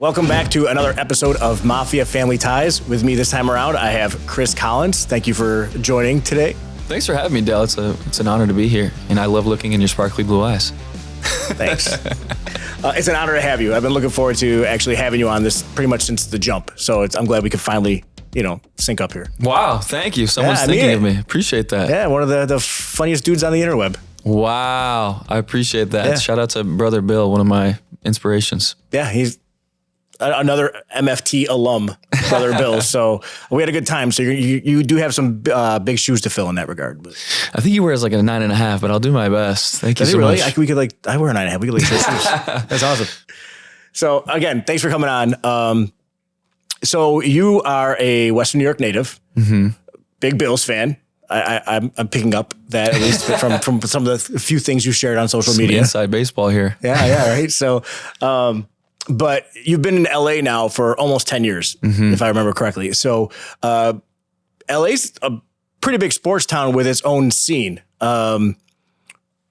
Welcome back to another episode of Mafia Family Ties. With me this time around, I have Chris Collins. Thank you for joining today. Thanks for having me, Dale. It's an honor to be here, and I love looking in your sparkly blue eyes. Thanks. It's an honor to have you. I've been looking forward to actually having you on this pretty much since the jump. So I'm glad we could finally, sync up here. Wow, thank you. Someone's thinking of me. Appreciate that. Yeah, one of the funniest dudes on the interweb. Wow, I appreciate that. Yeah. Shout out to Brother Bill, one of my inspirations. Yeah, he's another MFT alum, Brother Bill. So we had a good time. So you do have some big shoes to fill in that regard. But. I think he wears like a 9.5, but I'll do my best. Thank you so much. I wear a 9.5. We could trade shoes. That's awesome. So again, thanks for coming on. So you are a Western New York native, big Bills fan. I'm picking up that at least from some of the few things you shared on social media. Inside baseball here. Yeah, right. So, but you've been in LA now for almost 10 years, if I remember correctly. So, LA's a pretty big sports town with its own scene.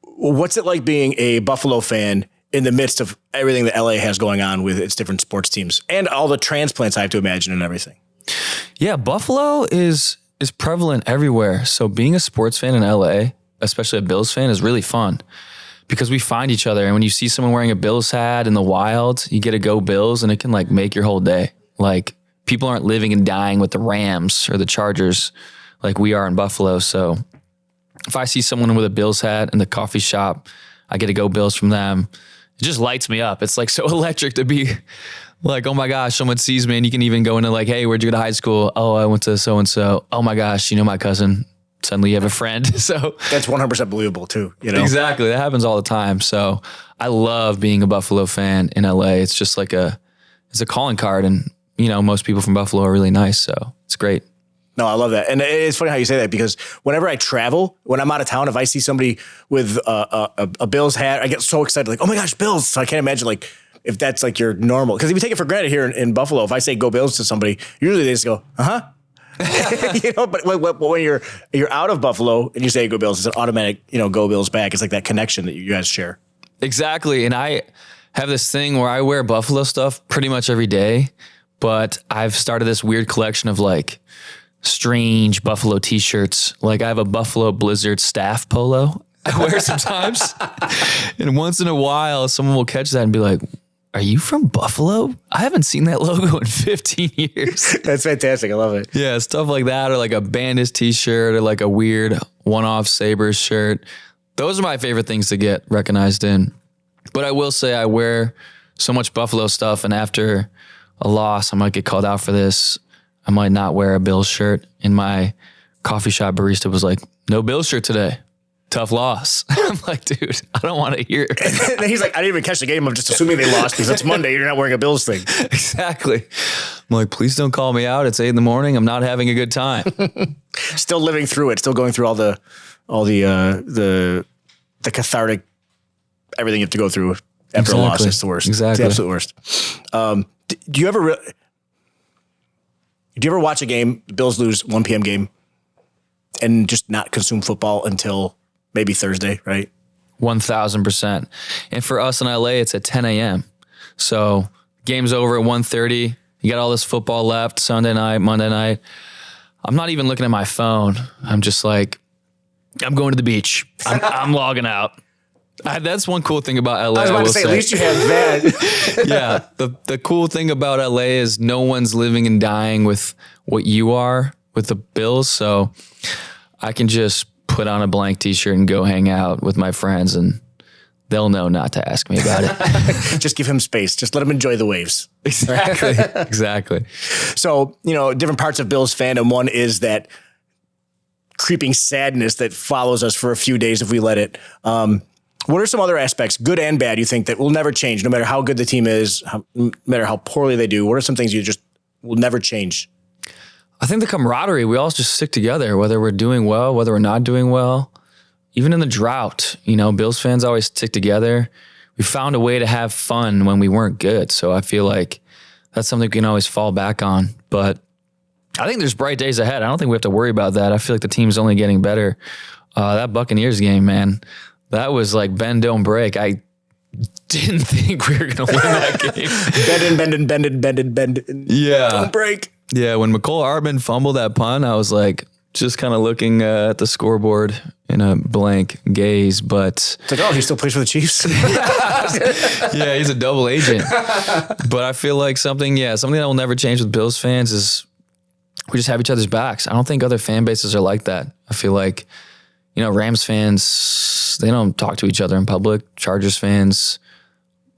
What's it like being a Buffalo fan in the midst of everything that LA has going on with its different sports teams and all the transplants I have to imagine and everything? Yeah, Buffalo is prevalent everywhere. So being a sports fan in LA, especially a Bills fan, is really fun because we find each other. And when you see someone wearing a Bills hat in the wild, you get to go Bills and it can like make your whole day. Like people aren't living and dying with the Rams or the Chargers like we are in Buffalo. So if I see someone with a Bills hat in the coffee shop, I get to go Bills from them. It just lights me up. It's like so electric to be like, oh my gosh, someone sees me, and you can even go into like, hey, where'd you go to high school? Oh, I went to so-and-so. Oh my gosh, my cousin. Suddenly you have a friend. So that's 100% believable too. Exactly. That happens all the time. So I love being a Buffalo fan in LA. It's just like it's a calling card, and most people from Buffalo are really nice. So it's great. No, I love that. And it's funny how you say that because whenever I travel, when I'm out of town, if I see somebody with a Bills hat, I get so excited, like, oh my gosh, Bills. So I can't imagine like if that's like your normal, because if you take it for granted here in Buffalo, if I say go Bills to somebody, usually they just go, uh-huh. But when you're out of Buffalo and you say go Bills, it's an automatic, go Bills back. It's like that connection that you guys share. Exactly. And I have this thing where I wear Buffalo stuff pretty much every day, but I've started this weird collection of like strange Buffalo t-shirts. Like I have a Buffalo Blizzard staff polo I wear sometimes. And once in a while, someone will catch that and be like, are you from Buffalo? I haven't seen that logo in 15 years. That's fantastic. I love it. Yeah, stuff like that, or like a Bandits t-shirt, or like a weird one-off Sabres shirt. Those are my favorite things to get recognized in. But I will say I wear so much Buffalo stuff, and after a loss, I might get called out for this. I might not wear a Bills shirt. And my coffee shop barista was like, no Bills shirt today. Tough loss. I'm like, dude, I don't want to hear it. And then he's like, I didn't even catch the game. I'm just assuming they lost because it's Monday. You're not wearing a Bills thing. Exactly. I'm like, please don't call me out. It's 8 a.m. I'm not having a good time. Still living through it. Still going through all the cathartic, everything you have to go through after a loss. It's the worst. Exactly. It's the absolute worst. Do you ever watch a game, the Bills lose 1 p.m. game, and just not consume football until maybe Thursday, right? 1,000%. And for us in LA, it's at 10 a.m. So game's over at 1:30. You got all this football left, Sunday night, Monday night. I'm not even looking at my phone. I'm just like, I'm going to the beach. I'm logging out. That's one cool thing about LA. I was about to say, at least you have that. Yeah. The cool thing about LA is no one's living and dying with what you are with the Bills. So I can just put on a blank t-shirt and go hang out with my friends, and they'll know not to ask me about it. Just give him space. Just let him enjoy the waves. Exactly. Exactly. So, different parts of Bills fandom. One is that creeping sadness that follows us for a few days if we let it. What are some other aspects, good and bad, you think that will never change, no matter how good the team is, no matter how poorly they do? What are some things you just will never change? I think the camaraderie, we all just stick together, whether we're doing well, whether we're not doing well. Even in the drought, Bills fans always stick together. We found a way to have fun when we weren't good. So I feel like that's something we can always fall back on. But I think there's bright days ahead. I don't think we have to worry about that. I feel like the team's only getting better. That Buccaneers game, man, that was like bend, don't break. I didn't think we were going to win that game. Bending. Yeah. Don't break. Yeah, when McCole Hardman fumbled that punt, I was like just kind of looking at the scoreboard in a blank gaze. But it's like, oh, he still plays for the Chiefs. Yeah, he's a double agent. But I feel like something that will never change with Bills fans is we just have each other's backs. I don't think other fan bases are like that. I feel like, Rams fans, they don't talk to each other in public. Chargers fans,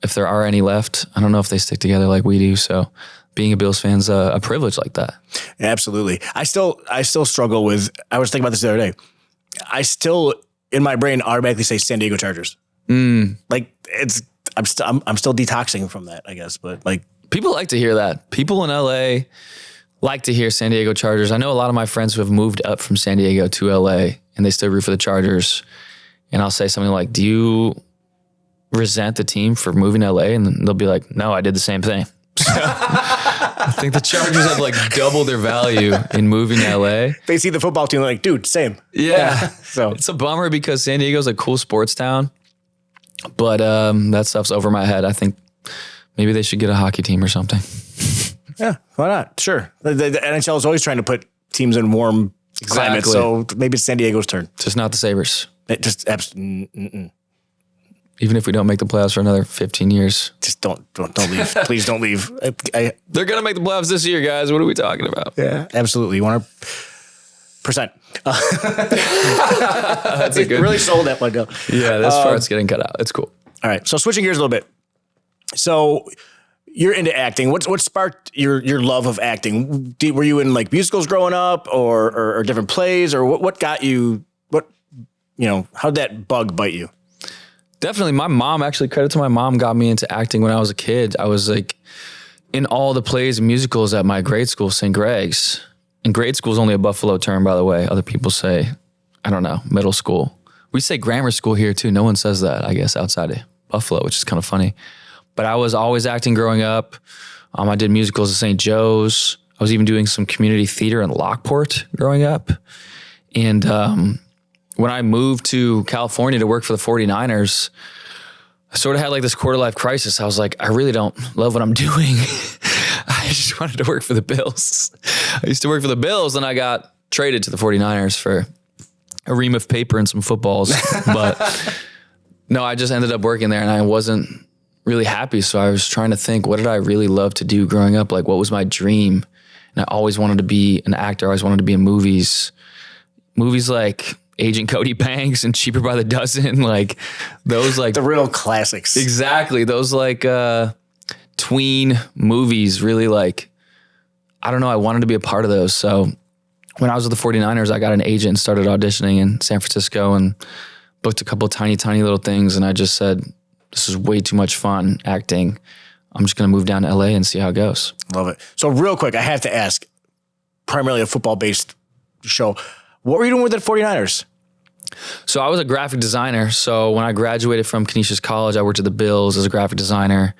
if there are any left, I don't know if they stick together like we do. So being a Bills fan's a privilege like that. Yeah, absolutely. I still struggle with, I was thinking about this the other day. I still, in my brain, automatically say San Diego Chargers. Like I'm still detoxing from that, I guess. But like, people like to hear that. People in LA like to hear San Diego Chargers. I know a lot of my friends who have moved up from San Diego to LA and they still root for the Chargers. And I'll say something like, do you resent the team for moving to LA? And they'll be like, no, I did the same thing. So I think the Chargers have like double their value in moving to LA. They see the football team, they're like, dude, same. Yeah. So it's a bummer because San Diego's a cool sports town, but that stuff's over my head. I think maybe they should get a hockey team or something. Yeah, why not? Sure. The NHL is always trying to put teams in warm climates, so maybe it's San Diego's turn. Just not the Sabres. It just absolutely. Even if we don't make the playoffs for another 15 years. Just don't leave. Please don't leave. They're going to make the playoffs this year, guys. What are we talking about? Yeah, absolutely. 100%. That's a good. Really sold that one, though. Yeah, this part's getting cut out. It's cool. All right. So switching gears a little bit. So you're into acting. What sparked your love of acting? Were you in like musicals growing up or different plays or what got you, how'd that bug bite you? Definitely. My mom, actually, credit to my mom, got me into acting when I was a kid. I was like in all the plays and musicals at my grade school, St. Greg's. And grade school is only a Buffalo term, by the way. Other people say, I don't know, middle school. We say grammar school here too. No one says that, I guess, outside of Buffalo, which is kind of funny. But I was always acting growing up. I did musicals at St. Joe's. I was even doing some community theater in Lockport growing up. And when I moved to California to work for the 49ers, I sort of had like this quarter life crisis. I was like, I really don't love what I'm doing. I just wanted to work for the Bills. I used to work for the Bills and I got traded to the 49ers for a ream of paper and some footballs. But no, I just ended up working there and I wasn't really happy. So I was trying to think, what did I really love to do growing up? Like, what was my dream? And I always wanted to be an actor. I always wanted to be in movies. Movies like Agent Cody Banks and Cheaper by the Dozen, like those, like the real classics. Exactly. Those like tween movies, really, like, I don't know, I wanted to be a part of those. So when I was with the 49ers, I got an agent and started auditioning in San Francisco and booked a couple of tiny little things. And I just said, this is way too much fun acting. I'm just going to move down to LA and see how it goes. Love it. So real quick, I have to ask, primarily a football-based show, what were you doing with the 49ers? So I was a graphic designer. So when I graduated from Canisius College, I worked at the Bills as a graphic designer.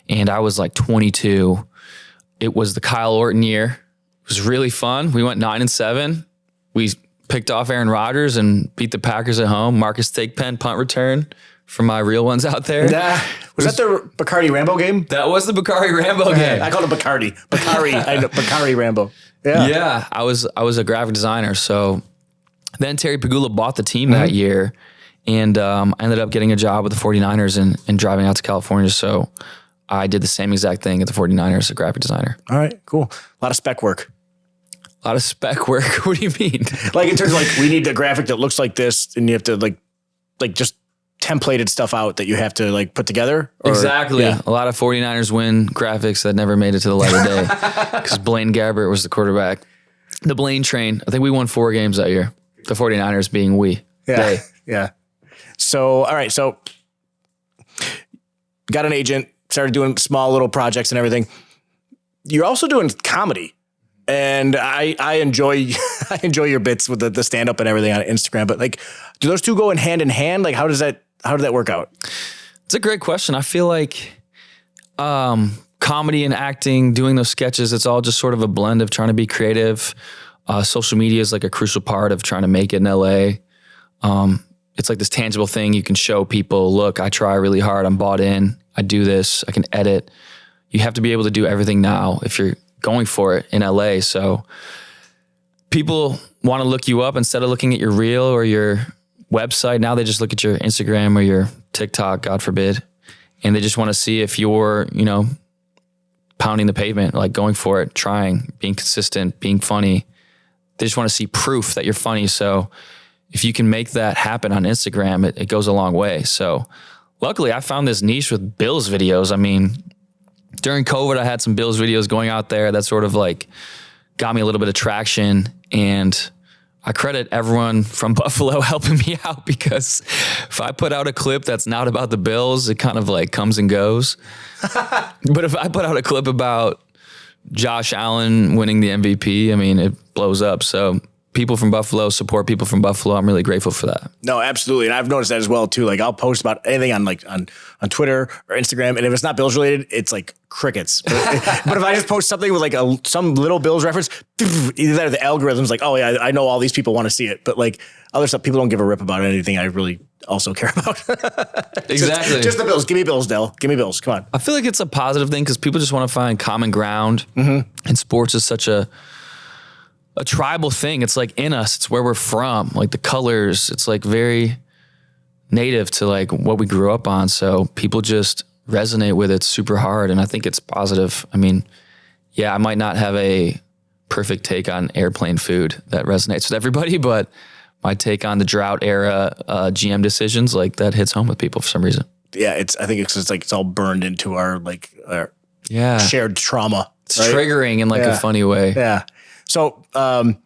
And I was like 22. It was the Kyle Orton year. It was really fun. We went 9-7. We picked off Aaron Rodgers and beat the Packers at home. Marcus Thigpen punt return for my real ones out there. Was that the Bacardi Rambo game? That was the Bacardi Rambo game. I called it Bacardi. Bacardi Rambo. Yeah. Yeah. I was a graphic designer. So then Terry Pagula bought the team that year. And I ended up getting a job with the 49ers and driving out to California. So I did the same exact thing at the 49ers as a graphic designer. All right, cool. A lot of spec work. A lot of spec work? What do you mean? Like in terms of like, we need a graphic that looks like this and you have to like just templated stuff out that you have to like put together? Or, exactly. Yeah. A lot of 49ers win graphics that never made it to the light of day because Blaine Gabbert was the quarterback. The Blaine train, I think we won 4 games that year. The 49ers being we. Yeah. They. Yeah. So, all right. So got an agent, started doing small little projects and everything. You're also doing comedy. And I enjoy I enjoy your bits with the stand up and everything on Instagram. But like, do those two go in hand? Like, how did that work out? It's a great question. I feel like comedy and acting, doing those sketches, it's all just sort of a blend of trying to be creative. Social media is like a crucial part of trying to make it in LA. it's like this tangible thing you can show people, look, I try really hard. I'm bought in. I do this. I can edit. You have to be able to do everything now if you're going for it in LA. So people want to look you up instead of looking at your reel or your website. Now they just look at your Instagram or your TikTok, God forbid. And they just want to see if you're, pounding the pavement, like going for it, trying, being consistent, being funny. They just want to see proof that you're funny. So if you can make that happen on Instagram, it goes a long way. So luckily I found this niche with Bills videos. I mean, during COVID, I had some Bills videos going out there that sort of like got me a little bit of traction, and I credit everyone from Buffalo helping me out, because if I put out a clip that's not about the Bills, it kind of like comes and goes. But if I put out a clip about Josh Allen winning the MVP, I mean, it blows up. So people from Buffalo support people from Buffalo. I'm really grateful for that. No, absolutely. And I've noticed that as well too. Like I'll post about anything on Twitter or Instagram, and if it's not Bills related, it's like crickets. But if I just post something with like some little Bills reference, either that or the algorithm's like, oh yeah, I know all these people want to see it. But like other stuff, people don't give a rip about anything I really also care about. Exactly. Just the Bills. Give me Bills, Dell. Give me Bills. Come on. I feel like it's a positive thing because people just want to find common ground. And sports is such a tribal thing. It's like in us. It's where we're from. Like the colors. It's like very native to like what we grew up on. So people just resonate with it super hard. And I think it's positive. I mean, yeah, I might not have a perfect take on airplane food that resonates with everybody, but my take on the drought era GM decisions, like that hits home with people for some reason. Yeah, I think it's like it's all burned into our shared trauma. It's triggering in like a funny way. Yeah. So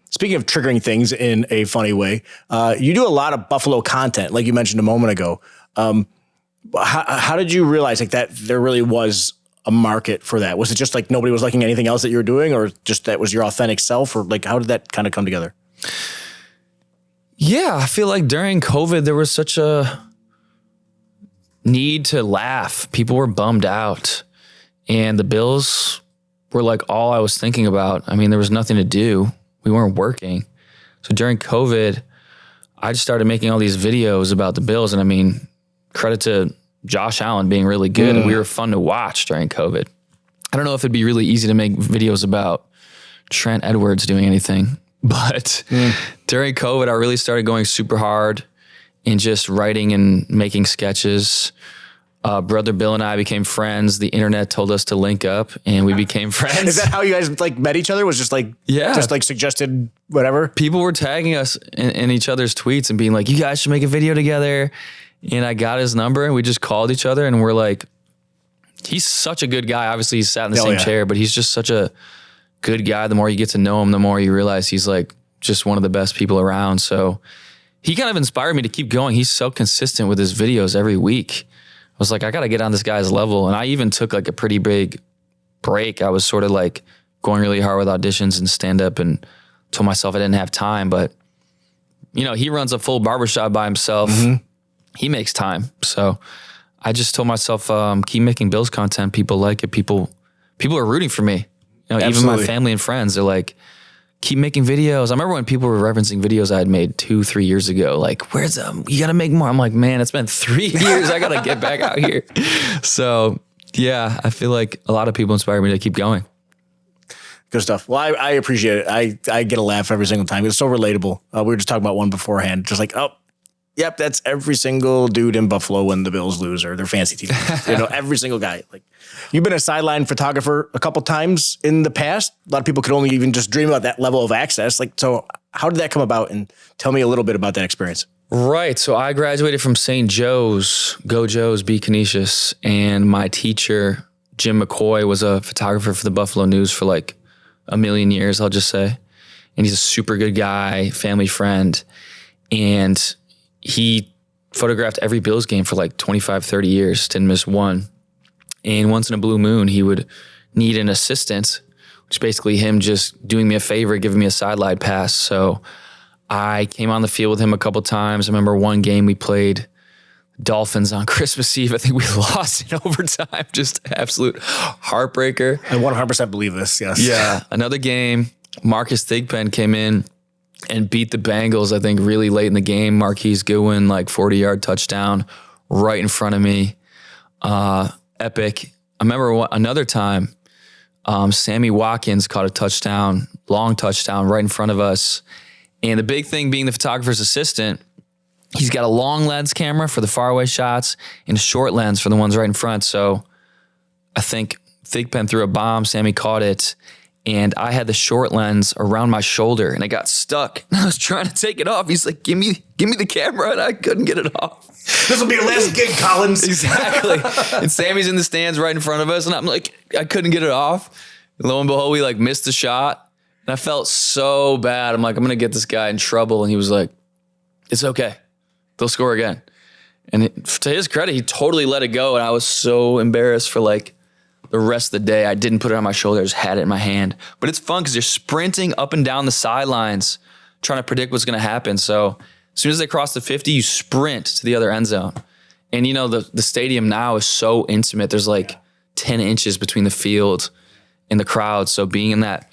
speaking of triggering things in a funny way, you do a lot of Buffalo content, like you mentioned a moment ago. How did you realize like that there really was a market for that? Was it just like nobody was liking anything else that you were doing, or just that was your authentic self, or like how did that kind of come together? Yeah, I feel like during COVID, there was such a need to laugh. People were bummed out, and the Bills were like all I was thinking about. I mean, there was nothing to do. We weren't working. So during COVID, I just started making all these videos about the Bills. And I mean, credit to Josh Allen being really good. And we were fun to watch during COVID. I don't know if it'd be really easy to make videos about Trent Edwards doing anything. But during COVID, I really started going super hard in just writing and making sketches. Brother Bill and I became friends. The internet told us to link up, and we became friends. Is that how you guys like met each other? Was just like suggested whatever? People were tagging us in each other's tweets and being like, "You guys should make a video together." And I got his number, and we just called each other, and we're like, "He's such a good guy." Obviously, he's sat in the same chair, but he's just such a good guy. The more you get to know him, the more you realize he's like just one of the best people around. So he kind of inspired me to keep going. He's so consistent with his videos every week. I was like, I got to get on this guy's level. And I even took like a pretty big break. I was sort of like going really hard with auditions and stand up, and told myself I didn't have time. But, he runs a full barbershop by himself. He makes time. So I just told myself, keep making Bills content. People like it. People are rooting for me. Even my family and friends, they're like, keep making videos. I remember when people were referencing videos I had made 2-3 years ago, like, where's you got to make more. I'm like, man, it's been 3 years. I got to get back out here. So yeah, I feel like a lot of people inspire me to keep going. Good stuff. Well, I appreciate it. I get a laugh every single time. It's so relatable. We were just talking about one beforehand, just like, oh, yep, that's every single dude in Buffalo when the Bills lose or their fancy team. Every single guy. Like, you've been a sideline photographer a couple times in the past. A lot of people could only even just dream about that level of access. Like, so how did that come about? And tell me a little bit about that experience. Right. So I graduated from St. Joe's, Go Joe's, Be Canisius. And my teacher, Jim McCoy, was a photographer for the Buffalo News for like a million years, I'll just say. And he's a super good guy, family friend. And he photographed every Bills game for like 25, 30 years, didn't miss one. And once in a blue moon, he would need an assistant, which is basically him just doing me a favor, giving me a sideline pass. So I came on the field with him a couple times. I remember one game we played Dolphins on Christmas Eve. I think we lost in overtime. Just absolute heartbreaker. I 100% believe this, yes. Yeah. Another game, Marcus Thigpen came in and beat the Bengals, I think, really late in the game. Marquise Goodwin, like 40-yard touchdown right in front of me. Epic. I remember another time, Sammy Watkins caught a touchdown, long touchdown right in front of us. And the big thing being the photographer's assistant, he's got a long lens camera for the faraway shots and a short lens for the ones right in front. So I think Thigpen threw a bomb, Sammy caught it, and I had the short lens around my shoulder and it got stuck. I was trying to take it off. He's like, give me the camera, and I couldn't get it off. This will be your last gig, Collins. Exactly. And Sammy's in the stands right in front of us, and I'm like, I couldn't get it off. And lo and behold, we like missed the shot. And I felt so bad. I'm like, I'm going to get this guy in trouble. And he was like, it's okay. They'll score again. And to his credit, he totally let it go. And I was so embarrassed for like the rest of the day. I didn't put it on my shoulder. I just had it in my hand. But it's fun because you're sprinting up and down the sidelines, trying to predict what's going to happen. So as soon as they cross the 50, you sprint to the other end zone. And you know, the stadium now is so intimate. There's like 10 inches between the field and the crowd. So being in that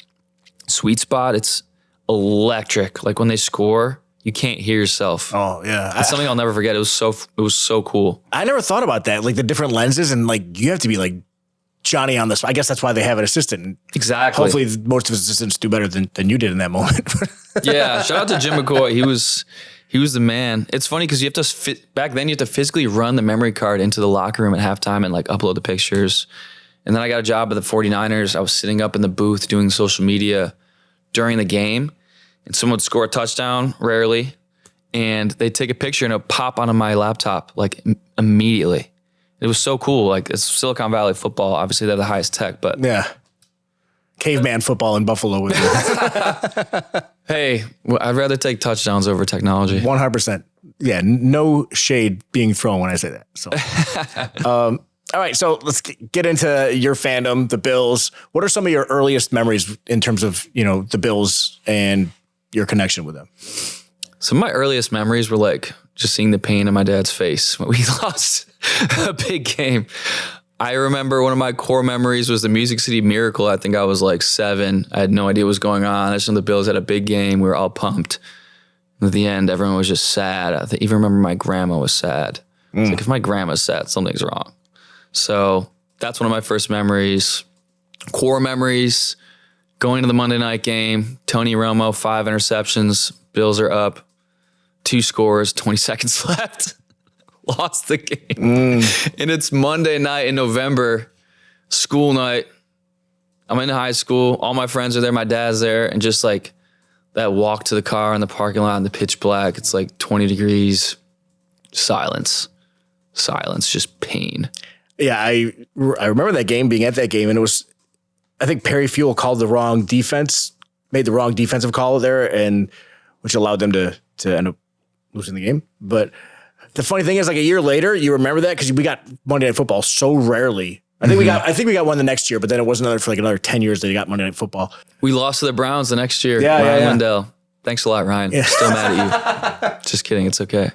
sweet spot, it's electric. Like when they score, you can't hear yourself. Oh yeah. It's something I'll never forget. It was so cool. I never thought about that. Like the different lenses, and like you have to be like Johnny on this. I guess that's why they have an assistant. Exactly. Hopefully most of his assistants do better than you did in that moment. Yeah. Shout out to Jim McCoy. He was the man. It's funny because you have to back then you have to physically run the memory card into the locker room at halftime and like upload the pictures. And then I got a job at the 49ers. I was sitting up in the booth doing social media during the game, and someone would score a touchdown, rarely, and they'd take a picture and it would pop onto my laptop like immediately. It was so cool. Like it's Silicon Valley football. Obviously they have the highest tech, but yeah. Caveman football in Buffalo with you. Hey, I'd rather take touchdowns over technology. 100%. Yeah, no shade being thrown when I say that. So, all right, so let's get into your fandom, the Bills. What are some of your earliest memories in terms of, you know, the Bills and your connection with them? Some of my earliest memories were like just seeing the pain in my dad's face when we lost a big game. I remember one of my core memories was the Music City Miracle. I think I was like 7. I had no idea what was going on. I just know the Bills had a big game. We were all pumped. And at the end, everyone was just sad. I even remember my grandma was sad. It's like, if my grandma's sad, something's wrong. So that's one of my first memories. Core memories, going to the Monday night game, Tony Romo, 5 interceptions, Bills are up, 2 scores, 20 seconds left, lost the game. And it's Monday night in November, school night. I'm in high school, all my friends are there, my dad's there, and just like that walk to the car in the parking lot in the pitch black, it's like 20 degrees, silence, just pain. Yeah, I remember that game, being at that game, and it was, I think Perry Fuel called the wrong defense, made the wrong defensive call there, and which allowed them to end up losing the game. But the funny thing is, like a year later, you remember that because we got Monday Night Football so rarely. I think we got one the next year, but then it wasn't for like another 10 years that you got Monday Night Football. We lost to the Browns the next year. Yeah, Ryan yeah. Lindell. Thanks a lot, Ryan. Yeah. Still mad at you. Just kidding. It's okay.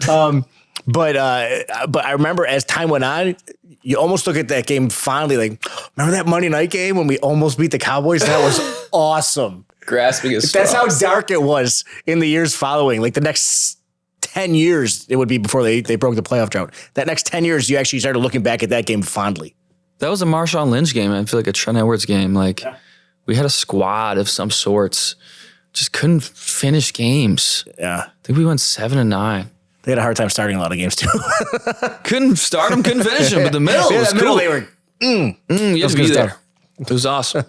But I remember as time went on, you almost look at that game fondly, like, remember that Monday night game when we almost beat the Cowboys? That was awesome. Grasping is That's how dark it was in the years following. Like the next 10 years, it would be before they broke the playoff drought. That next 10 years, you actually started looking back at that game fondly. That was a Marshawn Lynch game. I feel like a Trent Edwards game. Like we had a squad of some sorts, just couldn't finish games. Yeah. I think we went 7-9. They had a hard time starting a lot of games too. Couldn't start them, couldn't finish them, but the middle was cool. They were, you had to be there. It was awesome.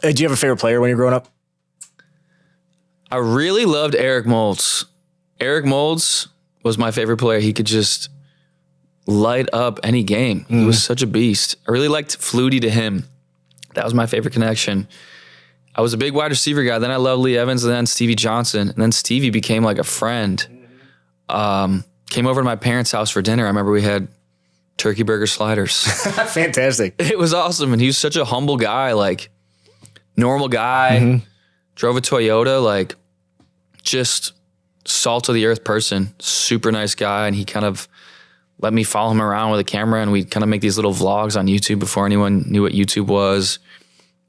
Did you have a favorite player when you were growing up? I really loved Eric Moulds. Eric Moulds was my favorite player. He could just light up any game. He was such a beast. I really liked Flutie to him. That was my favorite connection. I was a big wide receiver guy. Then I loved Lee Evans and then Stevie Johnson. And then Stevie became like a friend. Came over to my parents' house for dinner. I remember we had turkey burger sliders. Fantastic. It was awesome. And he was such a humble guy, like normal guy. Drove a Toyota, like just salt of the earth person. Super nice guy. And he kind of let me follow him around with a camera. And we'd kind of make these little vlogs on YouTube before anyone knew what YouTube was.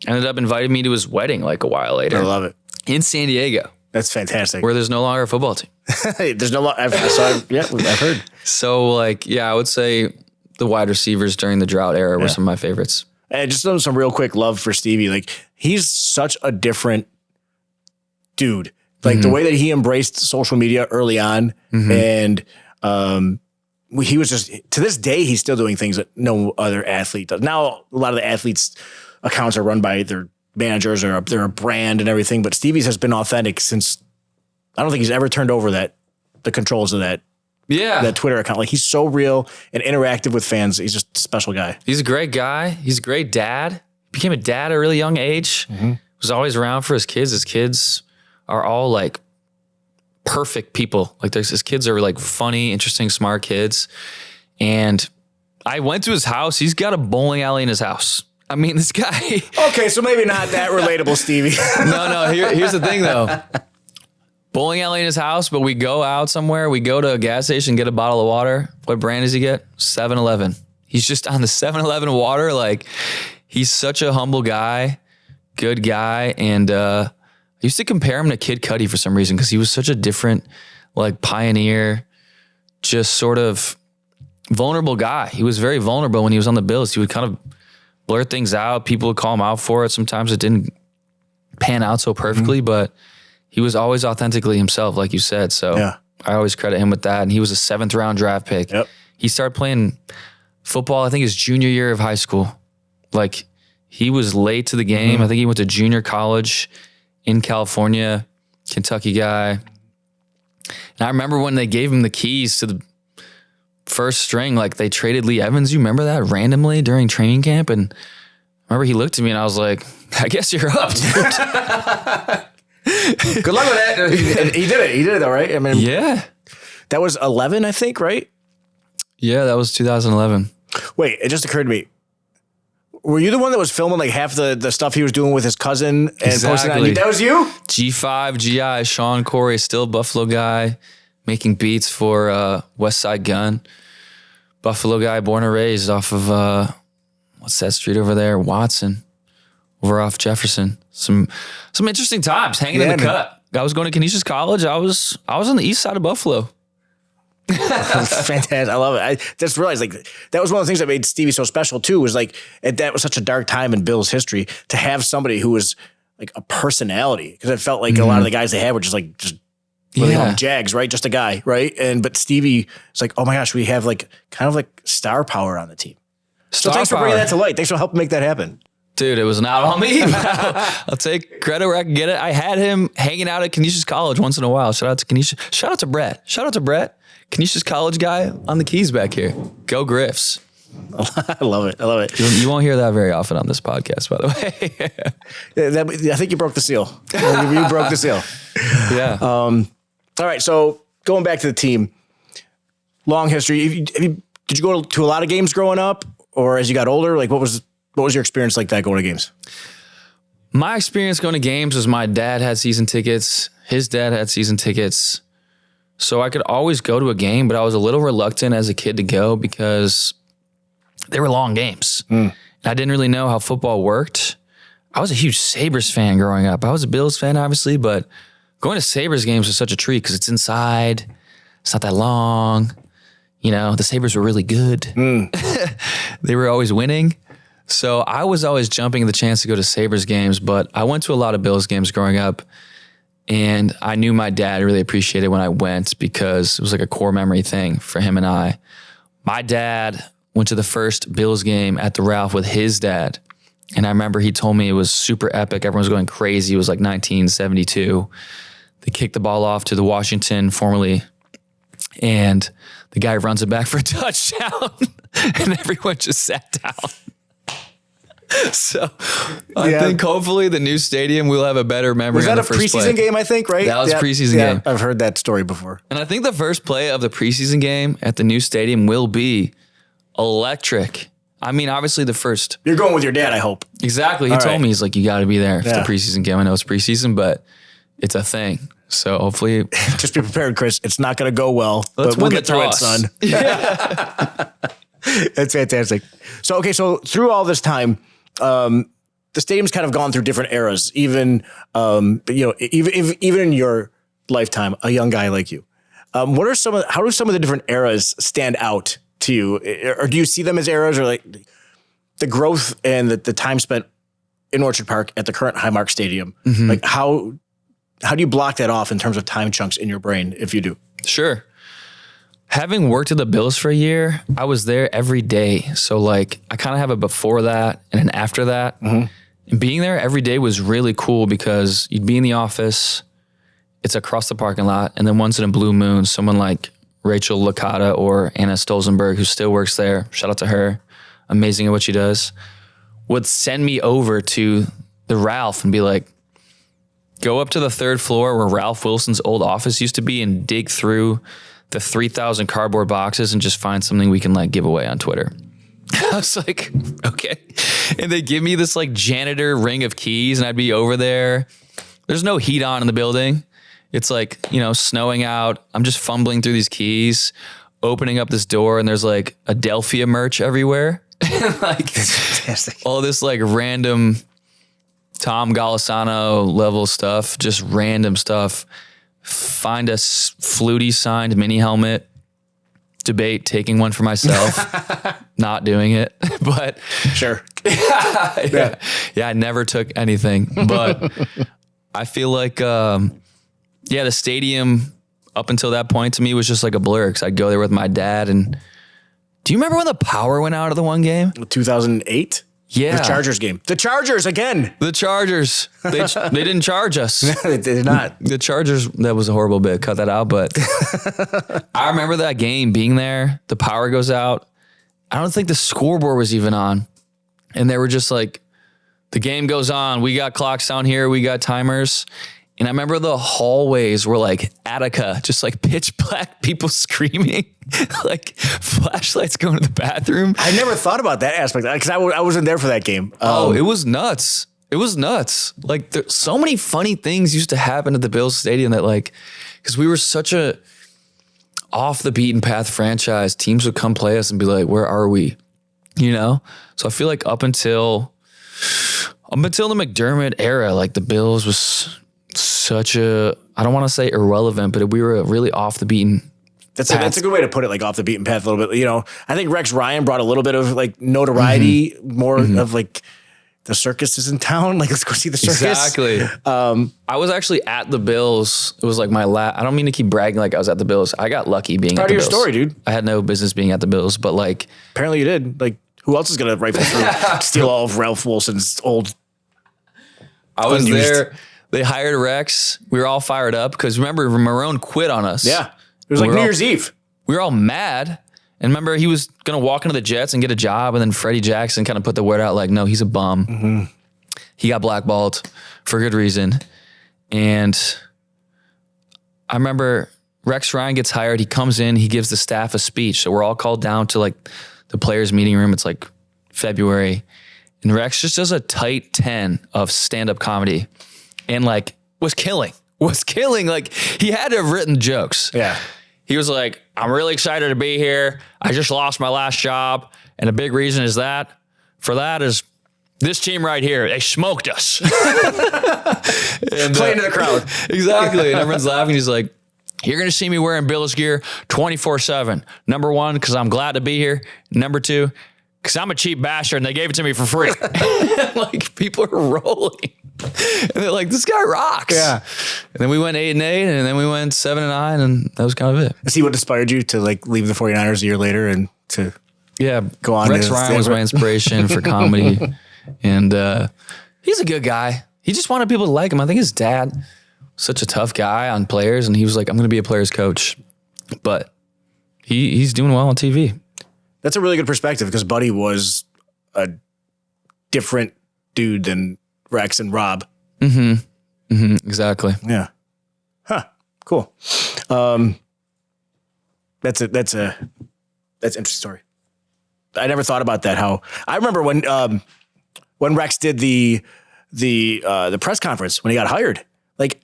ended up inviting me to his wedding like a while later. I love it. In San Diego. That's fantastic. Where there's no longer a football team. There's no I've heard. So like, yeah, I would say the wide receivers during the drought era were some of my favorites. And just some real quick love for Stevie. Like, he's such a different dude. Like the way that he embraced social media early on, and he was just, to this day, he's still doing things that no other athlete does. Now, a lot of the athletes' accounts are run by their managers or they're a brand and everything, but Stevie's has been authentic since, I don't think he's ever turned over the controls of that Twitter account. Like, he's so real and interactive with fans. He's just a special guy. He's a great guy. He's a great dad. Became a dad at a really young age. Was always around for his kids. His kids are all like perfect people. Like, his kids are like funny, interesting, smart kids. And I went to his house. He's got a bowling alley in his house. I mean, this guy. Okay, so maybe not that relatable, Stevie. No. Here's the thing, though. Bowling alley in his house, but we go out somewhere. We go to a gas station, get a bottle of water. What brand does he get? 7-Eleven. He's just on the 7-Eleven water. Like, he's such a humble guy, good guy. And I used to compare him to Kid Cudi for some reason because he was such a different, like, pioneer, just sort of vulnerable guy. He was very vulnerable when he was on the Bills. He would kind of blurt things out. People would call him out for it. Sometimes it didn't pan out so perfectly, but he was always authentically himself, like you said. So I always credit him with that. And he was a 7th round draft pick. Yep. He started playing football, I think his junior year of high school. Like, he was late to the game. I think he went to junior college in California, Kentucky guy. And I remember when they gave him the keys to the first string, like, they traded Lee Evans. You remember that randomly during training camp? And I remember he looked at me and I was like, I guess you're up, dude. Good luck with that. He did it. He did it though, right? I mean, Yeah. that was 11, I think, right? Yeah, that was 2011. Wait, it just occurred to me. Were you the one that was filming like half the stuff he was doing with his cousin and posting on? That was you? G5, GI, Sean Corey, still a Buffalo guy, making beats for West Side Gun. Buffalo guy, born and raised off of, what's that street over there? Watson, over off Jefferson. Some interesting times hanging in the cut. I was going to Canisius College. I was on the east side of Buffalo. Fantastic. I love it. I just realized, like, that was one of the things that made Stevie so special too, was like, that was such a dark time in Bills history to have somebody who was like a personality, because it felt like a lot of the guys they had were just Jags, right? Just a guy, right? But Stevie is like, oh my gosh, we have like kind of like star power on the team. So thanks for bringing that to light. Thanks for helping make that happen. Dude, it was not on me. I'll take credit where I can get it. I had him hanging out at Canisius College once in a while. Shout out to Canisius. Shout out to Brett. Canisius College guy on the keys back here. Go Griffs. I love it. You won't hear that very often on this podcast, by the way. I think you broke the seal. You broke the seal. Yeah. All right. So going back to the team, long history. Did you go to a lot of games growing up, or as you got older? Like, what was your experience like that going to games? My experience going to games was my dad had season tickets. His dad had season tickets. So I could always go to a game, but I was a little reluctant as a kid to go because they were long games. And I didn't really know how football worked. I was a huge Sabres fan growing up. I was a Bills fan, obviously, but going to Sabres games was such a treat because it's inside. It's not that long. You know, the Sabres were really good. They were always winning. So I was always jumping at the chance to go to Sabres games, but I went to a lot of Bills games growing up. And I knew my dad really appreciated when I went because it was like a core memory thing for him and I. My dad went to the first Bills game at the Ralph with his dad. And I remember he told me it was super epic. Everyone was going crazy. It was like 1972. They kicked the ball off to the Washington formerly. And the guy runs it back for a touchdown. And everyone just sat down. So I think hopefully the new stadium will have a better memory. Was that a preseason game, I think, right? That was preseason game. I've heard that story before. And I think the first play of the preseason game at the new stadium will be electric. I mean, obviously the first. You're going with your dad, I hope. Exactly. He told me, he's like, you got to be there for the preseason game. I know it's preseason, but it's a thing. So hopefully. Just be prepared, Chris. It's not going to go well. Let's we'll win get the through toss. it, son. That's fantastic. So through all this time, the stadium's kind of gone through different eras, even even in your lifetime, a young guy like you. How do some of the different eras stand out to you? Or do you see them as eras, or like the growth and the time spent in Orchard Park at the current Highmark Stadium? Like how do you block that off in terms of time chunks in your brain, if you do? Sure. Having worked at the Bills for a year, I was there every day. So like I kind of have a before that and an after that. And being there every day was really cool because you'd be in the office, it's across the parking lot, and then once in a blue moon, someone like Rachel Licata or Anna Stolzenberg, who still works there, shout out to her, amazing at what she does, would send me over to the Ralph and be like, go up to the third floor where Ralph Wilson's old office used to be and dig through the 3,000 cardboard boxes and just find something we can like give away on Twitter. I was like, okay. And they give me this like janitor ring of keys and I'd be over there. There's no heat on in the building. It's like, snowing out. I'm just fumbling through these keys, opening up this door, and there's like Adelphia merch everywhere. Like all this like random Tom Golisano level stuff, just random stuff. Find a Flutie signed mini helmet, debate taking one for myself, not doing it, but sure. Yeah, I never took anything, but I feel like, the stadium up until that point to me was just like a blur. Cause I'd go there with my dad. And do you remember when the power went out of the one game? 2008? Yeah. The Chargers game. The Chargers again. The Chargers. They didn't charge us. They did not. The Chargers, that was a horrible bit. Cut that out. But I remember that game being there. The power goes out. I don't think the scoreboard was even on. And they were just like, the game goes on. We got clocks down here. We got timers. And I remember the hallways were like Attica, just like pitch black, people screaming, like flashlights going to the bathroom. I never thought about that aspect because I wasn't there for that game. It was nuts. It was nuts. Like there's so many funny things used to happen at the Bills Stadium that like, because we were such a off the beaten path franchise, teams would come play us and be like, where are we? So I feel like up until the McDermott era, like the Bills was such a, I don't want to say irrelevant, but we were really off the beaten. That's a good way to put it, like off the beaten path a little bit. I think Rex Ryan brought a little bit of like notoriety, more of like the circus is in town. Like, let's go see the circus. Exactly. I was actually at the Bills. It was like my I don't mean to keep bragging like I was at the Bills. I got lucky being at the Bills. Proud of your story, dude. I had no business being at the Bills, but like. Apparently you did. Like, who else is going to rifle through, steal all of Ralph Wilson's old. I was there. They hired Rex. We were all fired up because remember, Marone quit on us. Yeah. It was like New Year's Eve. We were all mad. And remember, he was going to walk into the Jets and get a job. And then Freddie Jackson kind of put the word out like, no, he's a bum. He got blackballed for good reason. And I remember Rex Ryan gets hired. He comes in, he gives the staff a speech. So we're all called down to like the players' meeting room. It's like February. And Rex just does a tight 10 of stand-up comedy. And like was killing. Like he had to have written jokes. Yeah. He was like, I'm really excited to be here. I just lost my last job. And a big reason is that this team right here, they smoked us. And playing to the crowd. Exactly. And everyone's laughing. He's like, you're going to see me wearing Bills gear 24/7. Number one, because I'm glad to be here. Number two, because I'm a cheap bastard and they gave it to me for free. Like people are rolling. And they're like, this guy rocks. Yeah. And then we went 8-8 and then we went 7-9 and that was kind of it. Is he what inspired you to like leave the 49ers a year later and to go on? Rex Ryan was my inspiration for comedy. And he's a good guy. He just wanted people to like him. I think his dad was such a tough guy on players and he was like, I'm going to be a player's coach. But he's doing well on TV. That's a really good perspective because Buddy was a different dude than Rex and Rob. Exactly. Yeah. Huh. Cool. That's an interesting story. I never thought about that. How I remember when Rex did the press conference when he got hired. Like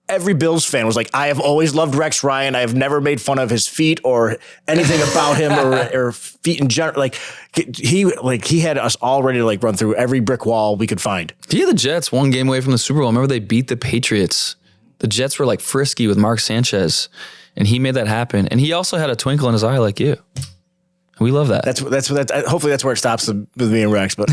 every Bills fan was like, I have always loved Rex Ryan. I have never made fun of his feet or anything about him or feet in general. Like he had us all ready to like run through every brick wall we could find. He had the Jets one game away from the Super Bowl. Remember they beat the Patriots. The Jets were like frisky with Mark Sanchez, and he made that happen. And he also had a twinkle in his eye like you. We love that. Hopefully that's where it stops with me and Rex. But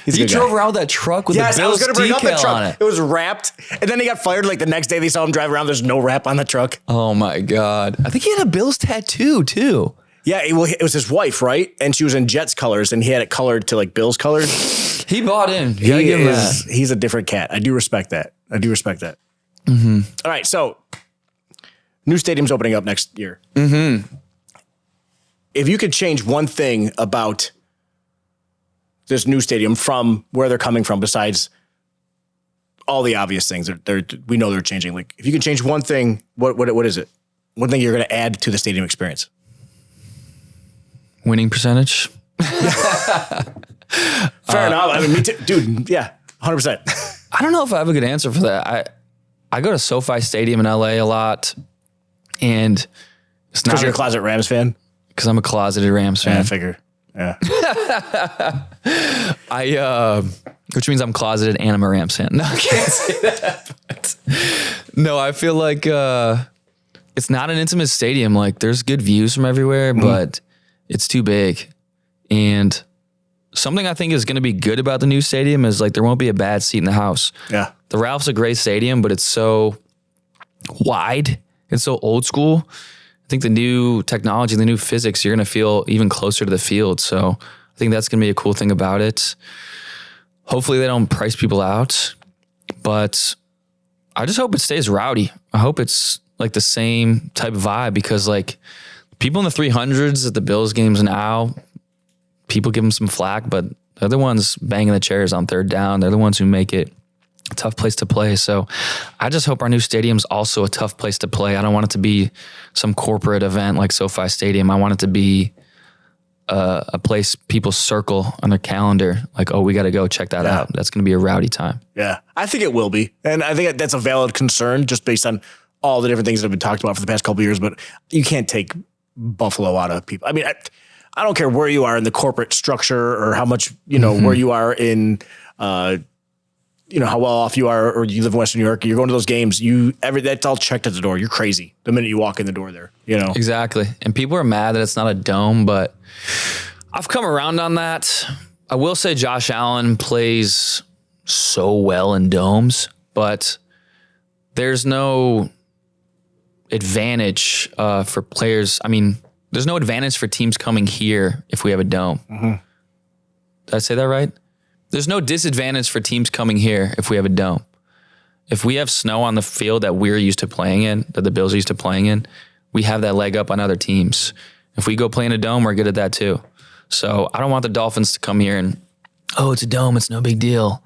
he drove around with that truck with the Bills decal on it. It was wrapped, and then he got fired. Like the next day, they saw him drive around. There's no wrap on the truck. Oh my God! I think he had a Bills tattoo too. Yeah, it was his wife, right? And she was in Jets colors, and he had it colored to like Bills colors. He bought in. You gotta give him that. He's a different cat. I do respect that. Mm-hmm. All right, so new stadium's opening up next year. Mm-hmm. If you could change one thing about this new stadium from where they're coming from, besides all the obvious things we know they're changing, like if you can change one thing, what is it? One thing you're going to add to the stadium experience? Winning percentage. Fair enough. I mean, me too, dude. Yeah, 100%. I don't know if I have a good answer for that. I go to SoFi Stadium in LA a lot, and it's not because you're a closet Rams fan. Because I'm a closeted Rams fan. Yeah, I figure. Yeah. Which means I'm closeted and I'm a Rams fan. No, I can't say that. But no, I feel like it's not an intimate stadium. Like there's good views from everywhere, but it's too big. And something I think is going to be good about the new stadium is like there won't be a bad seat in the house. Yeah. The Ralph's a great stadium, but it's so wide. It's so old school. I think the new technology, the new physics, you're going to feel even closer to the field. So I think that's going to be a cool thing about it. Hopefully they don't price people out, but I just hope it stays rowdy. I hope it's like the same type of vibe because like people in the 300s at the Bills games now, people give them some flack, but they're the ones banging the chairs on third down. They're the ones who make it a tough place to play. So I just hope our new stadium's also a tough place to play. I don't want it to be some corporate event like SoFi Stadium. I want it to be a place people circle on their calendar. Like, oh, we got to go check that out. That's going to be a rowdy time. Yeah, I think it will be. And I think that's a valid concern just based on all the different things that have been talked about for the past couple of years, but you can't take Buffalo out of people. I mean, I don't care where you are in the corporate structure or how much, where you are in, how well off you are, or you live in Western New York, you're going to those games, that's all checked at the door. You're crazy the minute you walk in the door there, Exactly. And people are mad that it's not a dome, but I've come around on that. I will say Josh Allen plays so well in domes, but there's no advantage for players. I mean, there's no advantage for teams coming here if we have a dome. Mm-hmm. Did I say that right? There's no disadvantage for teams coming here if we have a dome. If we have snow on the field that we're used to playing in, that the Bills are used to playing in, we have that leg up on other teams. If we go play in a dome, we're good at that too. So I don't want the Dolphins to come here and, oh, it's a dome, it's no big deal.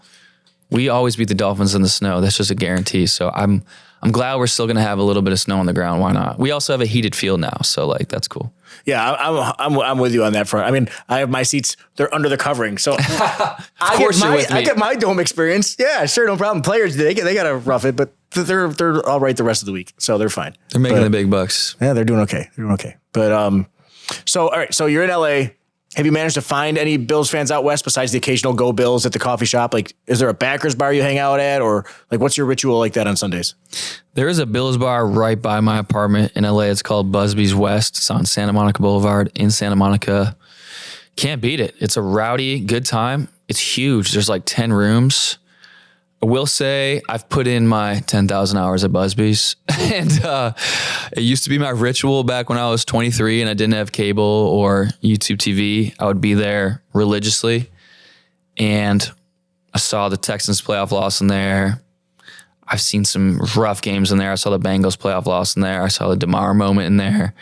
We always beat the Dolphins in the snow. That's just a guarantee. So I'm glad we're still going to have a little bit of snow on the ground. Why not? We also have a heated field now, so like that's cool. Yeah, I'm with you on that front. I mean, I have my seats; they're under the covering, so I get my dome experience. Yeah, sure, no problem. Players, they got to rough it, but they're all right the rest of the week, so they're fine. They're making the big bucks. Yeah, they're doing okay. But so all right, so you're in LA. Have you managed to find any Bills fans out west besides the occasional Go Bills at the coffee shop? Like, is there a backers bar you hang out at, or like, what's your ritual like that on Sundays? There is a Bills bar right by my apartment in LA. It's called Busby's West. It's on Santa Monica Boulevard in Santa Monica. Can't beat it. It's a rowdy, good time. It's huge. There's like 10 rooms. I will say I've put in my 10,000 hours at Busby's, and it used to be my ritual back when I was 23 and I didn't have cable or YouTube TV. I would be there religiously, and I saw the Texans playoff loss in there. I've seen some rough games in there. I saw the Bengals playoff loss in there. I saw the DeMar moment in there.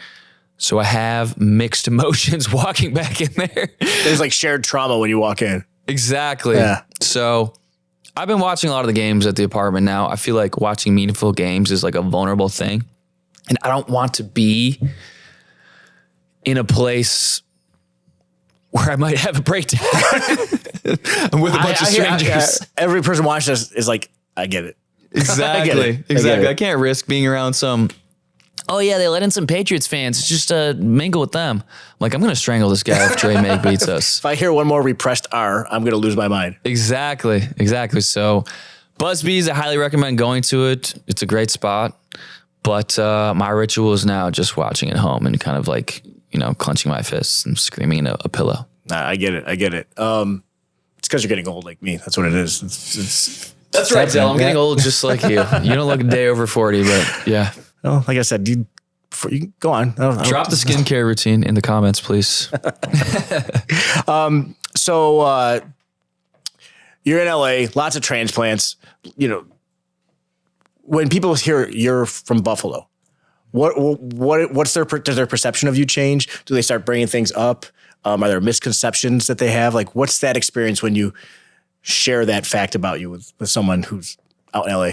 So I have mixed emotions walking back in there. There's like shared trauma when you walk in. Exactly. Yeah. So I've been watching a lot of the games at the apartment now. I feel like watching meaningful games is like a vulnerable thing. And I don't want to be in a place where I might have a breakdown with a bunch of strangers. Every person watching this is like, I get it. Exactly. Exactly. I can't risk being around some, oh yeah, they let in some Patriots fans. It's just mingle with them. Like, I'm going to strangle this guy if Dre Meg beats us. If I hear one more repressed R, I'm going to lose my mind. Exactly. So Busby's, I highly recommend going to it. It's a great spot. But my ritual is now just watching at home and kind of like, clenching my fists and screaming in a pillow. Nah, I get it. It's because you're getting old like me. That's what it is. That's right, Del. I'm getting old just like you. You don't look a day over 40, but yeah. Well, like I said, you go on. Drop the skincare routine in the comments, please. So you're in LA, lots of transplants. When people hear you're from Buffalo, does their perception of you change? Do they start bringing things up? Are there misconceptions that they have? Like, what's that experience when you share that fact about you with someone who's out in LA?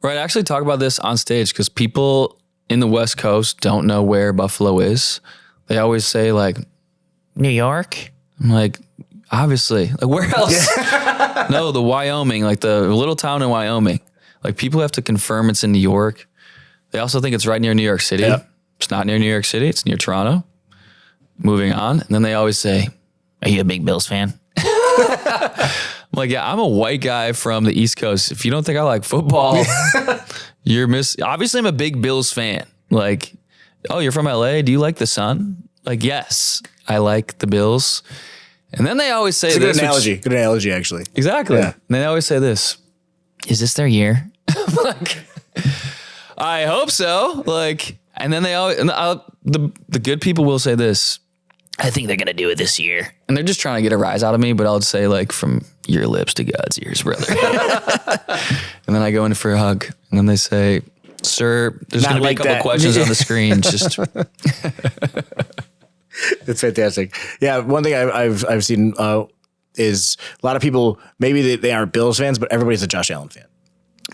Right. I actually talk about this on stage because people in the West Coast don't know where Buffalo is. They always say like, New York. I'm like, obviously. Like, where else? No, the Wyoming, like the little town in Wyoming. Like, people have to confirm it's in New York. They also think it's right near New York City. Yep. It's not near New York City. It's near Toronto. Moving on. And then they always say, are you a big Bills fan? I'm like, yeah, I'm a white guy from the East Coast. If you don't think I like football, obviously I'm a big Bills fan. Like, oh, you're from LA? Do you like the sun? Like, yes, I like the Bills. And then they always say this. Good analogy, actually. Exactly. Yeah. And they always say this. Is this their year? I'm like, I hope so. Like, and then they always, the good people will say this. I think they're going to do it this year. And they're just trying to get a rise out of me, but I'll say like, from your lips to God's ears, brother. And then I go in for a hug. And then they say, sir, there's going to be a couple questions on the screen. Just. It's fantastic. Yeah. One thing I've seen is a lot of people, maybe they aren't Bills fans, but everybody's a Josh Allen fan.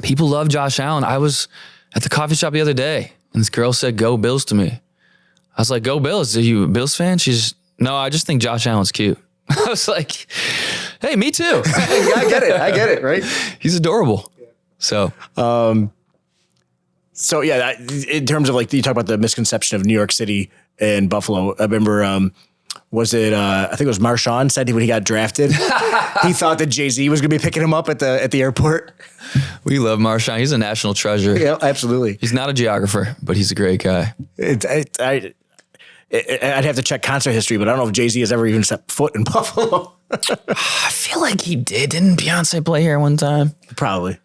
People love Josh Allen. I was at the coffee shop the other day and this girl said, go Bills to me. I was like, go Bills. Are you a Bills fan? She's, no, I just think Josh Allen's cute. I was like, hey, me too. I get it. Right. He's adorable. Yeah. So yeah, in terms of like, you talk about the misconception of New York City and Buffalo. I remember, I think it was Marshawn said when he got drafted, he thought that Jay-Z was going to be picking him up at the airport. We love Marshawn. He's a national treasure. Yeah, absolutely. He's not a geographer, but he's a great guy. I'd have to check concert history, but I don't know if Jay-Z has ever even set foot in Buffalo. I feel like he did. Didn't Beyonce play here one time? Probably.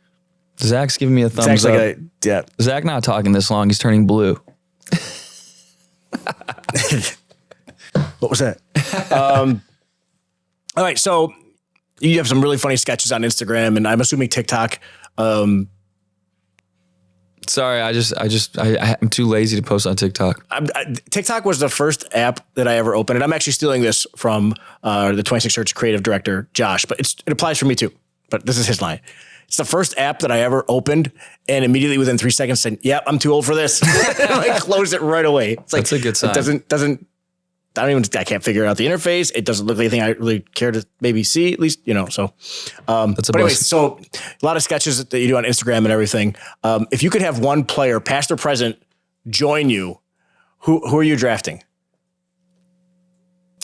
Zach's giving me a thumbs up. Yeah. Zach not talking this long. He's turning blue. What was that? All right. So you have some really funny sketches on Instagram and I'm assuming TikTok. Sorry, I'm too lazy to post on TikTok. TikTok was the first app that I ever opened. And I'm actually stealing this from the 26 Church creative director, Josh, but it applies for me too. But this is his line. It's the first app that I ever opened and immediately within 3 seconds said, yep, I'm too old for this. I closed it right away. It's like, that's a good sign. It I can't figure out the interface. It doesn't look like anything I really care to maybe see, at least, so. That's but anyway, so a lot of sketches that you do on Instagram and everything. If you could have one player, past or present, join you, who are you drafting?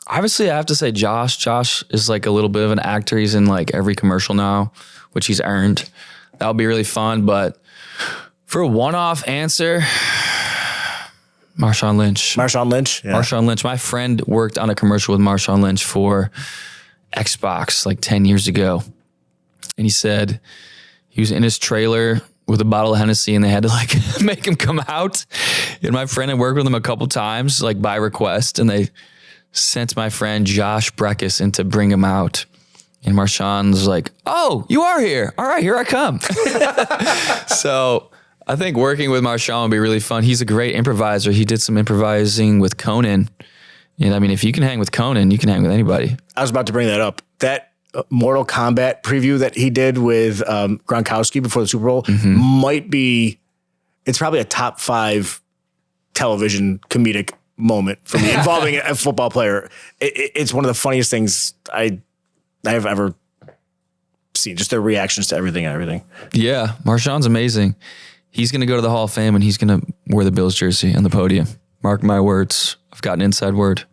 Obviously, I have to say Josh. Josh is like a little bit of an actor. He's in like every commercial now, which he's earned. That would be really fun. But for a one-off answer, Marshawn Lynch. Marshawn Lynch? Yeah. Marshawn Lynch. My friend worked on a commercial with Marshawn Lynch for Xbox like 10 years ago. And he said he was in his trailer with a bottle of Hennessy and they had to like make him come out. And my friend had worked with him a couple times, like by request. And they sent my friend Josh Breckus in to bring him out. And Marshawn's like, oh, you are here. All right, here I come. So I think working with Marshawn would be really fun. He's a great improviser. He did some improvising with Conan. And I mean, if you can hang with Conan, you can hang with anybody. I was about to bring that up. That Mortal Kombat preview that he did with Gronkowski before the Super Bowl it's probably a top 5 television comedic moment for me involving a football player. It's one of the funniest things I have ever seen, just their reactions to everything and everything. Yeah, Marshawn's amazing. He's going to go to the Hall of Fame and he's going to wear the Bills jersey on the podium. Mark my words. I've got an inside word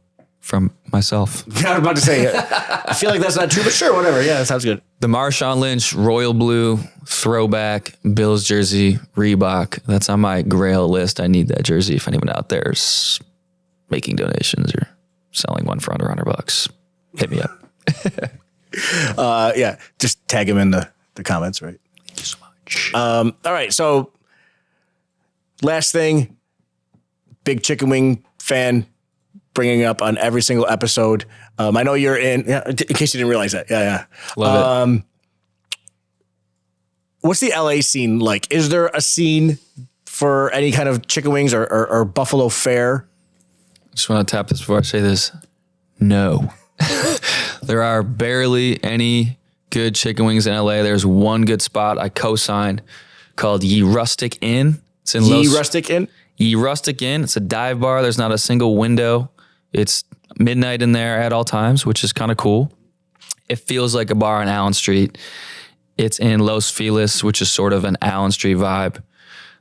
from myself. I was about to say, I feel like that's not true, but sure, whatever. Yeah, that sounds good. The Marshawn Lynch Royal Blue throwback Bills jersey, Reebok. That's on my grail list. I need that jersey if anyone out there is making donations or selling one for under $100. Hit me up. Yeah, just tag him in the comments, right? Thank you so much. All right, so last thing, big chicken wing fan, bringing up on every single episode. I know you're in case you didn't realize that. Yeah. Love it. What's the LA scene like? Is there a scene for any kind of chicken wings or Buffalo fare? Just want to tap this before I say this. No. There are barely any good chicken wings in LA. There's one good spot I co-signed called Ye Rustic Inn. It's in Ye Rustic Inn? Ye Rustic Inn. It's a dive bar. There's not a single window. It's midnight in there at all times, which is kind of cool. It feels like a bar on Allen Street. It's in Los Feliz, which is sort of an Allen Street vibe.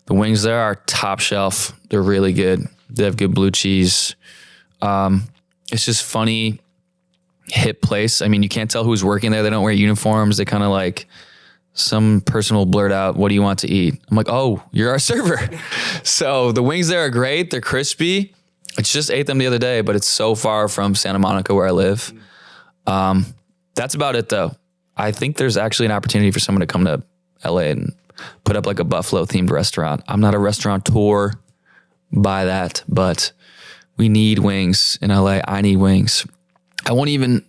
The wings there are top shelf. They're really good. They have good blue cheese. It's just funny, hip place. I mean, you can't tell who's working there. They don't wear uniforms. They kind of like, some person will blurt out, "What do you want to eat?" I'm like, "Oh, you're our server." So the wings there are great. They're crispy. I just ate them the other day, but it's so far from Santa Monica where I live. That's about it though. I think there's actually an opportunity for someone to come to LA and put up like a Buffalo themed restaurant. I'm not a restaurateur by that, but we need wings in LA. I need wings. I won't even,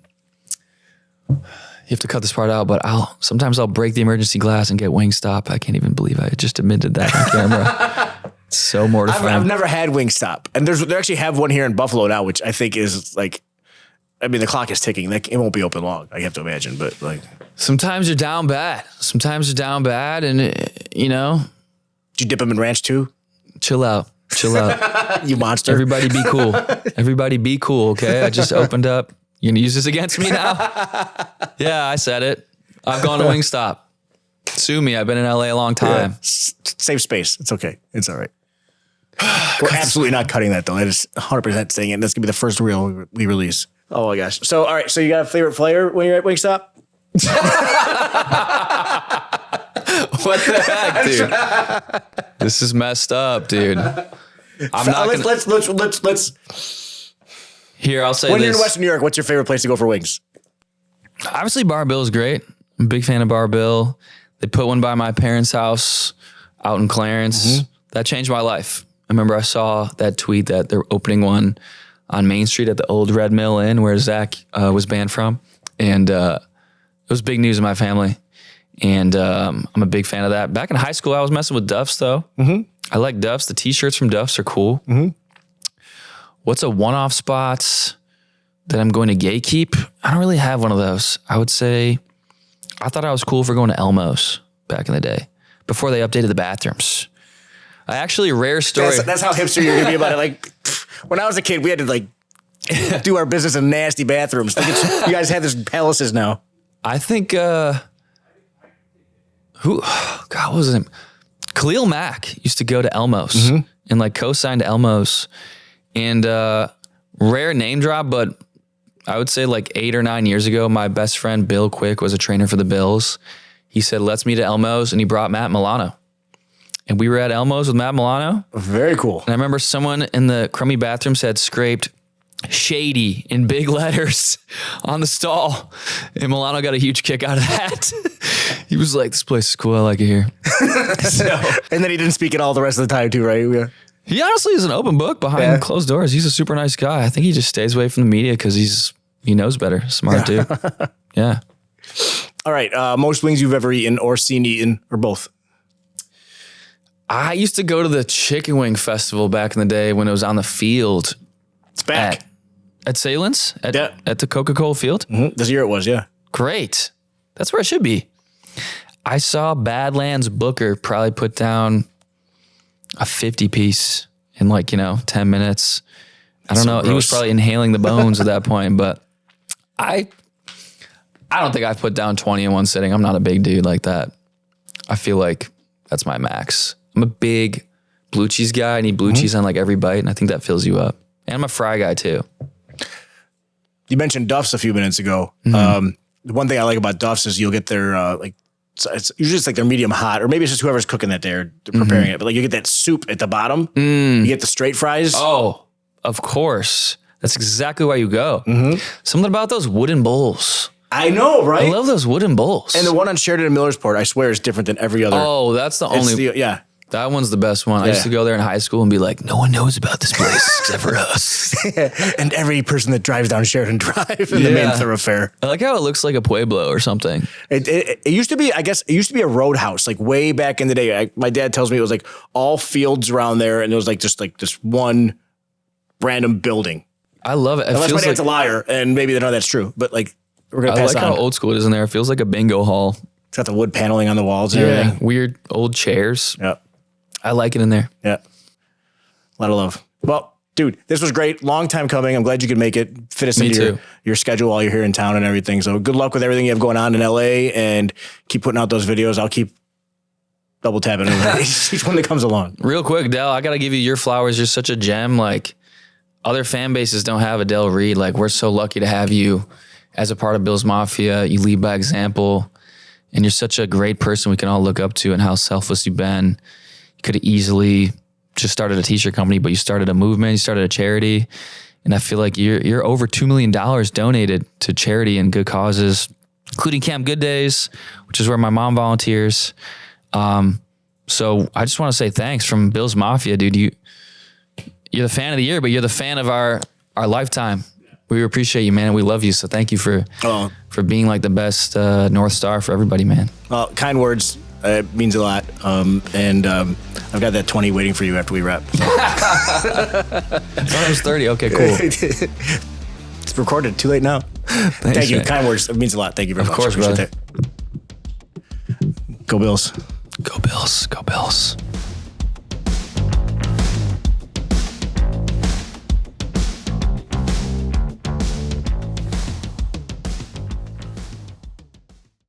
you have to cut this part out, but sometimes I'll break the emergency glass and get Wingstop. I can't even believe I just admitted that on camera. It's so mortifying. I've never had Wingstop, and they actually have one here in Buffalo now, which I think is like, I mean, the clock is ticking. Like, it won't be open long, I have to imagine, but like. Sometimes you're down bad. And you know. Did you dip them in ranch too? Chill out. You monster. Everybody be cool. Everybody be cool, okay? I just opened up. You gonna use this against me now? Yeah, I said it. I've gone to Wingstop. Sue me. I've been in LA a long time. Yeah. Save space. It's okay. It's all right. We're absolutely not cutting that though. That is 100% saying it. That's gonna be the first reel we release. Oh my gosh. So all right. So you got a favorite flavor when you're at Wingstop? What the heck, dude? This is messed up, dude. Let's. Here, I'll say when this. you're in Western New York, what's your favorite place to go for wings? Obviously, Bar Bill is great. I'm a big fan of Bar Bill. They put one by my parents' house out in Clarence. That changed my life. I remember I saw that tweet that they're opening one on Main Street at the old Red Mill Inn where Zach was banned from. And it was big news in my family. And I'm a big fan of that. Back in high school, I was messing with Duff's though. I like Duff's. The t-shirts from Duff's are cool. What's a one-off spot that I'm going to gatekeep? I don't really have one of those. I would say I thought I was cool for going to Elmo's back in the day before they updated the bathrooms. I actually, rare story. That's how hipster you're gonna be about it. Like when I was a kid, we had to like do our business in nasty bathrooms. Like you guys have this palaces now. I think God, what was his name? Khalil Mack used to go to Elmo's and like co-signed to Elmo's. And rare name drop, but I would say like 8 or 9 years ago, my best friend Bill Quick was a trainer for the Bills. He said, "Let's meet at Elmo's," and he brought Matt Milano. And we were at Elmo's with Matt Milano. Very cool. And I remember someone in the crummy bathroom said scraped "shady" in big letters on the stall. And Milano got a huge kick out of that. He was like, "This place is cool. I like it here." And then he didn't speak at all the rest of the time too, right? Yeah. He honestly is an open book behind closed doors. He's a super nice guy. I think he just stays away from the media because he knows better. Smart dude. Yeah. All right. Most wings you've ever eaten or seen eaten, or both? I used to go to the Chicken Wing Festival back in the day when it was on the field. It's back. At Salins? At the Coca-Cola field? This year it was, yeah. Great. That's where it should be. I saw Badlands Booker probably put down a 50-piece in 10 minutes. I don't know. Gross. He was probably inhaling the bones at that point, but I I don't think I've put down 20 in one sitting. I'm not a big dude like that. I feel like that's my max. I'm a big blue cheese guy. I need blue cheese on like every bite, and I think that fills you up. And I'm a fry guy too. You mentioned Duff's a few minutes ago. The one thing I like about Duff's is you'll get their like, it's usually just like their medium hot, or maybe it's just whoever's cooking that they're preparing it. But like you get that soup at the bottom. You get the straight fries. Oh, of course. That's exactly why you go. Something about those wooden bowls. I know, right? I love those wooden bowls. And the one on Sheridan and Millersport, I swear, is different than every other. Oh, that's the only. Yeah. That one's the best one. I used to go there in high school and be like, no one knows about this place except for us. And every person that drives down Sheridan Drive in the main thoroughfare. I like how it looks like a Pueblo or something. It used to be, I guess, it used to be a roadhouse, like way back in the day. My dad tells me it was like all fields around there, and it was like just like this one random building. I love it. Unless my dad's a liar, and maybe none of that's true, but like we're gonna pass on. I like how old school it is in there. It feels like a bingo hall. It's got the wood paneling on the walls and everything. Weird old chairs. Yeah. I like it in there. Yeah. A lot of love. Well, dude, this was great. Long time coming. I'm glad you could make it. Fit us into your schedule while you're here in town and everything. So good luck with everything you have going on in LA, and keep putting out those videos. I'll keep double tapping each one that comes along. Real quick, Del, I got to give you your flowers. You're such a gem. Like, other fan bases don't have a Del Reed. Like, we're so lucky to have you as a part of Bills Mafia. You lead by example, and you're such a great person we can all look up to, and how selfless you've been. You could have easily just started a t-shirt company, but you started a movement, you started a charity. And I feel like you're over $2 million donated to charity and good causes, including Camp Good Days, which is where my mom volunteers. So I just want to say thanks from Bills Mafia, dude. You're the fan of the year, but you're the fan of our lifetime. We appreciate you, man. We love you. So thank you for being like the best North Star for everybody, man. Well, kind words. It means a lot. And I've got that 20 waiting for you after we wrap. So. It's 30. Okay, cool. It's recorded. Too late now. Thanks, thank you. Man. Kind words. It means a lot. Thank you very much. Of course, brother. Go Bills. Go Bills. Go Bills.